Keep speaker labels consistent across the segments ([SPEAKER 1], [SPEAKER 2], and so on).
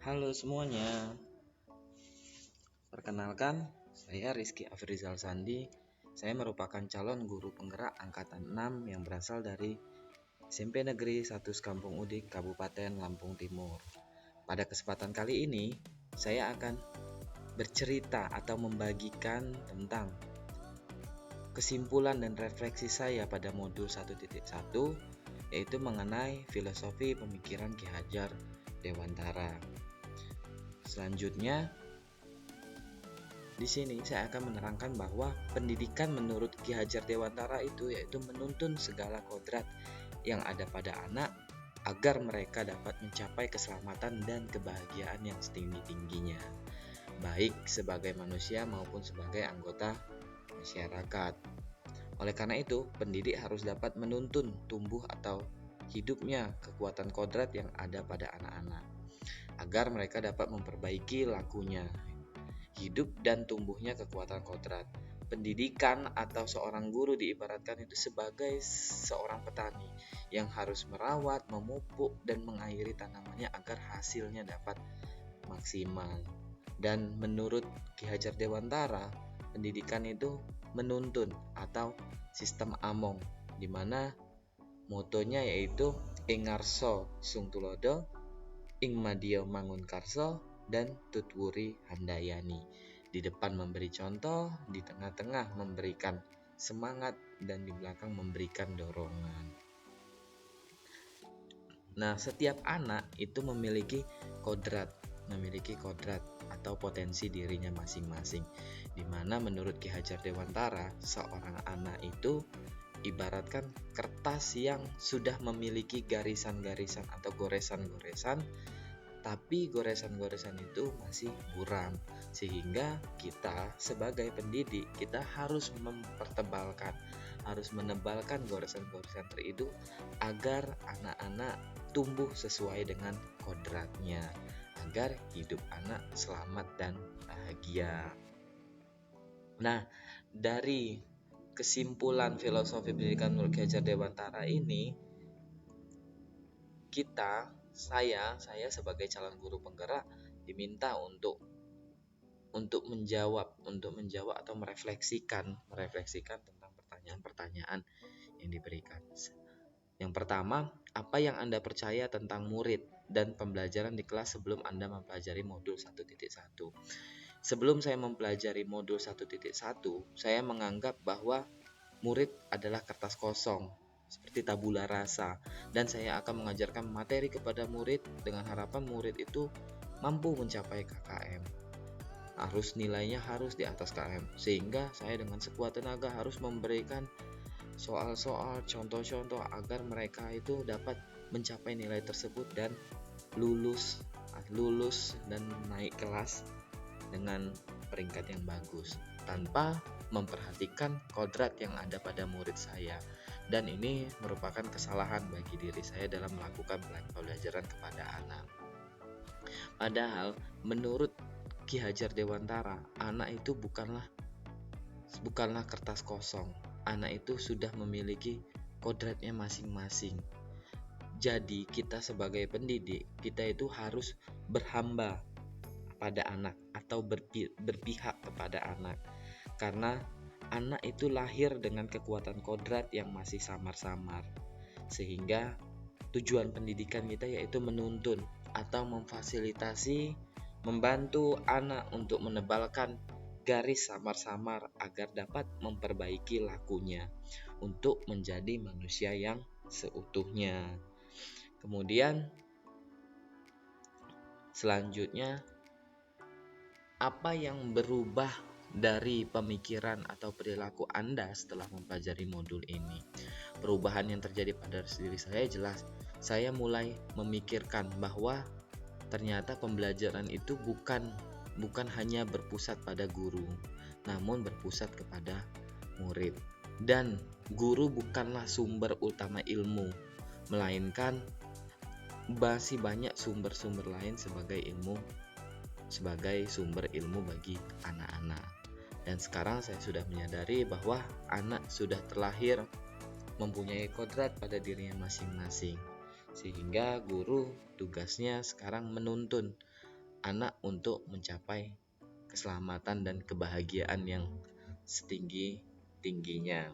[SPEAKER 1] Halo semuanya, perkenalkan saya Rizky Afrizal Sandi. Saya merupakan calon guru penggerak angkatan 6 yang berasal dari SMP Negeri 1 Kampung Udik, Kabupaten Lampung Timur. Pada kesempatan kali ini, saya akan bercerita atau membagikan tentang kesimpulan dan refleksi saya pada modul 1.1, yaitu mengenai filosofi pemikiran Ki Hajar Dewantara. Selanjutnya, di sini saya akan menerangkan bahwa pendidikan menurut Ki Hajar Dewantara itu yaitu menuntun segala kodrat yang ada pada anak agar mereka dapat mencapai keselamatan dan kebahagiaan yang setinggi-tingginya, baik sebagai manusia maupun sebagai anggota masyarakat. Oleh karena itu, pendidik harus dapat menuntun tumbuh atau hidupnya kekuatan kodrat yang ada pada anak-anak, agar mereka dapat memperbaiki lakunya, hidup dan tumbuhnya kekuatan kodrat. Pendidikan atau seorang guru diibaratkan itu sebagai seorang petani yang harus merawat, memupuk, dan mengairi tanamannya agar hasilnya dapat maksimal. Dan menurut Ki Hajar Dewantara, pendidikan itu menuntun atau sistem among, di mana motonya yaitu ing ngarsa sung tulodo, ing madya mangun karsa, dan tutwuri handayani. Di depan memberi contoh, di tengah-tengah memberikan semangat, dan di belakang memberikan dorongan. Nah, setiap anak itu memiliki kodrat atau potensi dirinya masing-masing, di mana menurut Ki Hajar Dewantara, seorang anak itu ibaratkan kertas yang sudah memiliki garisan-garisan atau goresan-goresan, tapi goresan-goresan itu masih buram, sehingga kita sebagai pendidik kita harus menebalkan goresan-goresan itu agar anak-anak tumbuh sesuai dengan kodratnya, agar hidup anak selamat dan bahagia. Nah, dari kesimpulan filosofi pendidikan menurut Ki Hajar Dewantara ini, saya sebagai calon guru penggerak diminta untuk menjawab atau merefleksikan tentang pertanyaan-pertanyaan yang diberikan. Yang pertama, apa yang Anda percaya tentang murid dan pembelajaran di kelas sebelum Anda mempelajari modul 1.1? Sebelum saya mempelajari modul 1.1, saya menganggap bahwa murid adalah kertas kosong seperti tabula rasa, dan saya akan mengajarkan materi kepada murid dengan harapan murid itu mampu mencapai KKM. Nilainya harus di atas KM, sehingga saya dengan sekuat tenaga harus memberikan soal-soal, contoh-contoh agar mereka itu dapat mencapai nilai tersebut dan lulus dan naik kelas dengan peringkat yang bagus tanpa memperhatikan kodrat yang ada pada murid saya. Dan ini merupakan kesalahan bagi diri saya dalam melakukan pembelajaran kepada anak. Padahal menurut Ki Hajar Dewantara, anak itu bukanlah kertas kosong. Anak itu sudah memiliki kodratnya masing-masing. Jadi kita sebagai pendidik, kita itu harus berhamba pada anak atau berpihak kepada anak, karena anak itu lahir dengan kekuatan kodrat yang masih samar-samar, sehingga tujuan pendidikan kita yaitu menuntun atau memfasilitasi, membantu anak untuk menebalkan garis samar-samar agar dapat memperbaiki lakunya untuk menjadi manusia yang seutuhnya. Kemudian selanjutnya, apa yang berubah dari pemikiran atau perilaku Anda setelah mempelajari modul ini? Perubahan yang terjadi pada diri saya jelas. Saya mulai memikirkan bahwa ternyata pembelajaran itu bukan hanya berpusat pada guru, namun berpusat kepada murid. Dan guru bukanlah sumber utama ilmu, melainkan masih banyak sumber-sumber lain sebagai sumber ilmu bagi anak-anak. Dan sekarang saya sudah menyadari bahwa anak sudah terlahir mempunyai kodrat pada dirinya masing-masing, sehingga guru tugasnya sekarang menuntun anak untuk mencapai keselamatan dan kebahagiaan yang setinggi-tingginya.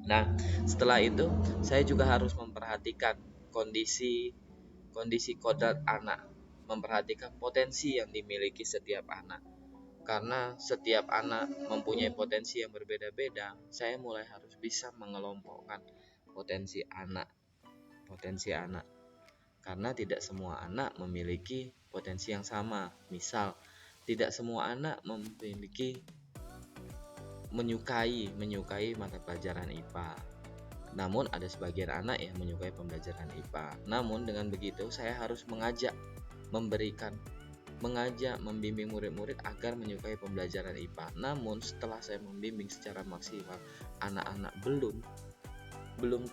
[SPEAKER 1] Nah, setelah itu saya juga harus memperhatikan kondisi kodrat anak, memperhatikan potensi yang dimiliki setiap anak. Karena setiap anak mempunyai potensi yang berbeda-beda, saya mulai harus bisa mengelompokkan potensi anak. Karena tidak semua anak memiliki potensi yang sama. Misal, tidak semua anak menyukai mata pelajaran IPA. Namun ada sebagian anak yang menyukai pembelajaran IPA. Namun dengan begitu saya harus membimbing murid-murid agar menyukai pembelajaran IPA. Namun setelah saya membimbing secara maksimal, anak-anak belum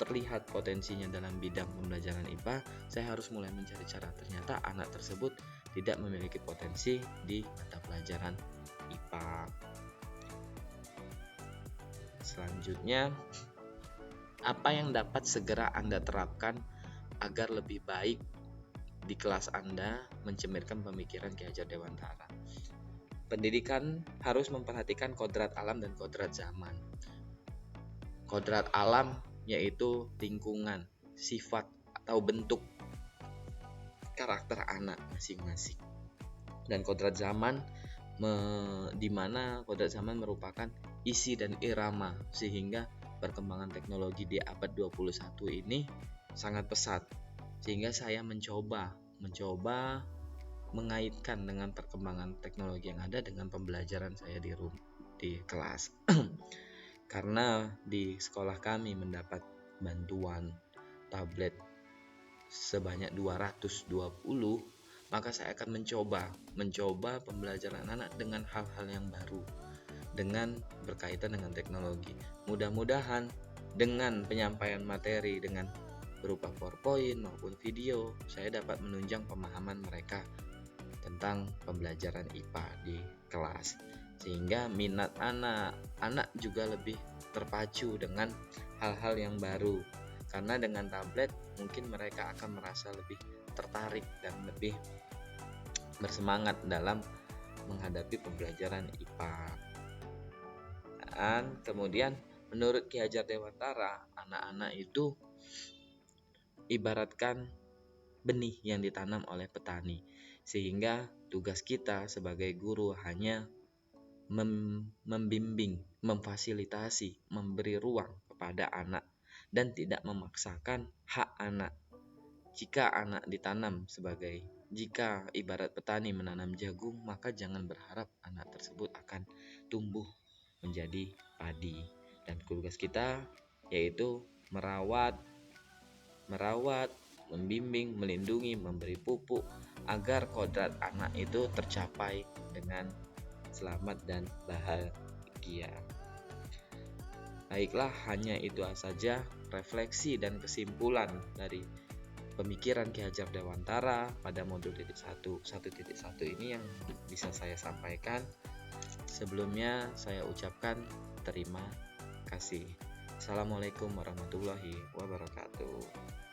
[SPEAKER 1] terlihat potensinya dalam bidang pembelajaran IPA, saya harus mulai mencari cara. Ternyata anak tersebut tidak memiliki potensi di mata pelajaran IPA. Selanjutnya, apa yang dapat segera Anda terapkan agar lebih baik di kelas Anda mencerminkan pemikiran Ki Hajar Dewantara? Pendidikan harus memperhatikan kodrat alam dan kodrat zaman. Kodrat alam yaitu lingkungan, sifat atau bentuk karakter anak masing-masing. Dan kodrat zaman di mana kodrat zaman merupakan isi dan irama, sehingga perkembangan teknologi di abad 21 ini sangat pesat. Sehingga saya mencoba mengaitkan dengan perkembangan teknologi yang ada dengan pembelajaran saya di kelas. Karena di sekolah kami mendapat bantuan tablet sebanyak 220, maka saya akan mencoba pembelajaran anak dengan hal-hal yang baru, dengan berkaitan dengan teknologi. Mudah-mudahan dengan penyampaian materi dengan berupa PowerPoint maupun video, saya dapat menunjang pemahaman mereka tentang pembelajaran IPA di kelas, sehingga minat anak juga lebih terpacu dengan hal-hal yang baru. Karena dengan tablet mungkin mereka akan merasa lebih tertarik dan lebih bersemangat dalam menghadapi pembelajaran IPA. Dan kemudian menurut Ki Hajar Dewantara, anak-anak itu ibaratkan benih yang ditanam oleh petani, sehingga tugas kita sebagai guru hanya membimbing, memfasilitasi, memberi ruang kepada anak dan tidak memaksakan hak anak. Jika ibarat petani menanam jagung, maka jangan berharap anak tersebut akan tumbuh menjadi padi. Dan tugas kita yaitu merawat, membimbing, melindungi, memberi pupuk agar kodrat anak itu tercapai dengan selamat dan bahagia. Baiklah, hanya itu saja refleksi dan kesimpulan dari pemikiran Ki Hajar Dewantara pada modul 1.1 ini yang bisa saya sampaikan. Sebelumnya saya ucapkan terima kasih. Assalamualaikum warahmatullahi wabarakatuh.